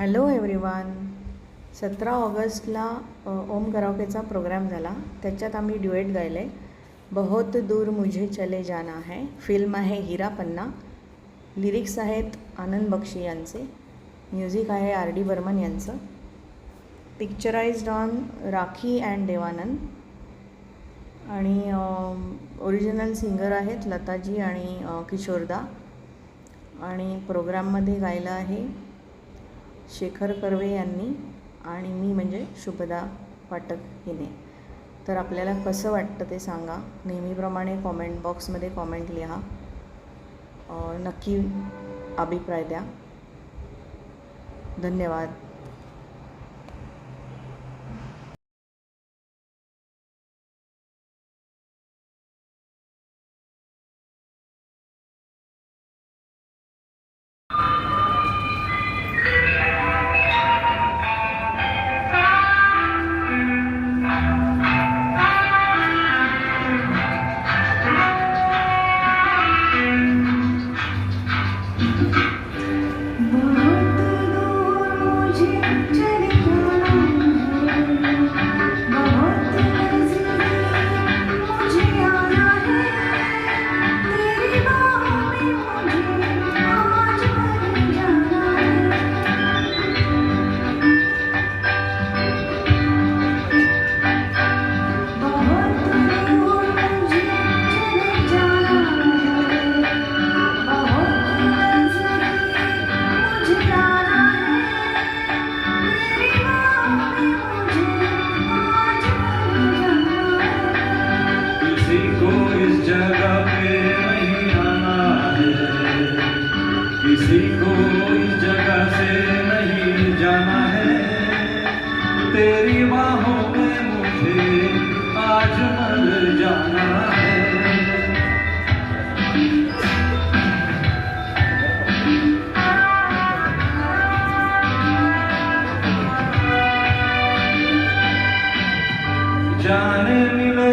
Hello everyone. 17 ऑगस्टला ओम कराओकेचा programme झाला. त्याच्यात आम्ही ड्युएट गायले. बहुत दूर मुझे चले जाना है. फिल्म आहे हीरा पन्ना. लिरिक्स आहेत आनंद बक्षी यांचे. म्युझिक आहे RD बर्मन यांचं. Picturised on Rakhi and Dev Anand. आणि ओरिजिनल सिंगर आहेत लताजी आणि किशोरदा. आणि प्रोग्राममध्ये गायलं आहे शेखर कर्वे यांनी आणि मी म्हणजे शुभदा पाठक हिने. तर आपल्याला कसं वाटतं ते सांगा. नेहमीप्रमाणे कॉमेंट बॉक्समध्ये कॉमेंट लिहा. नक्की अभिप्राय द्या. धन्यवाद. किसी को इस जगह से नहीं जाना है. तेरी बाहों में मुझे आज मर जाना है. जाने मिले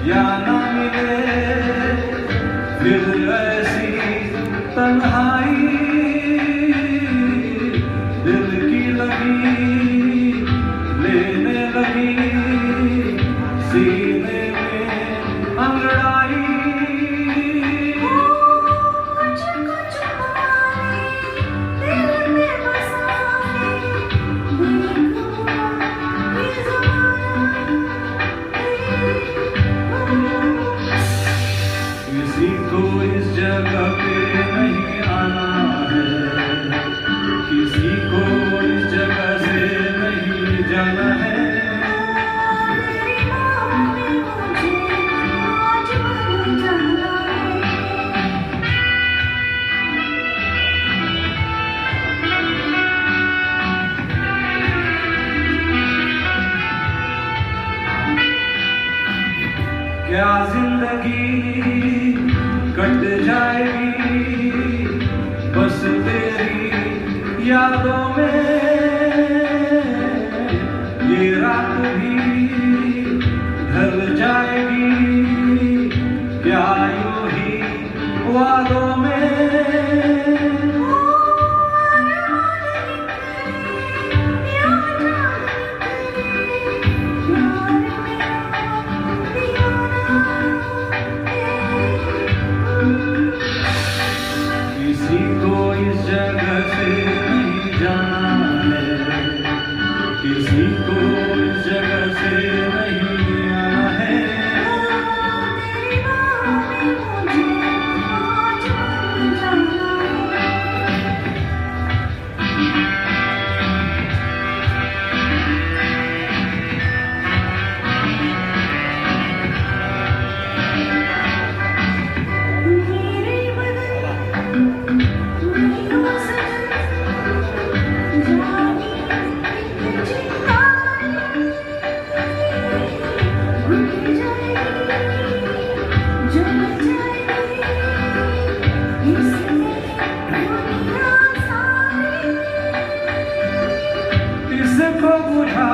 या ना मिले फिर ऐसी तन्हाई दिल की लगी लेने लगी सीने में अंगड़ाई. किसी को इस जगह पे नहीं आना है. किसी को इस जगह से नहीं जाना है. क्या जिंदगी कट जाएगी बस तेरी यादों में. ये रात भी ढल जाएगी क्या यूं ही वादों में. किसी को इस जगह से नहीं जाना है. किसी को इस जगह से नहीं आना है. इसको बुझा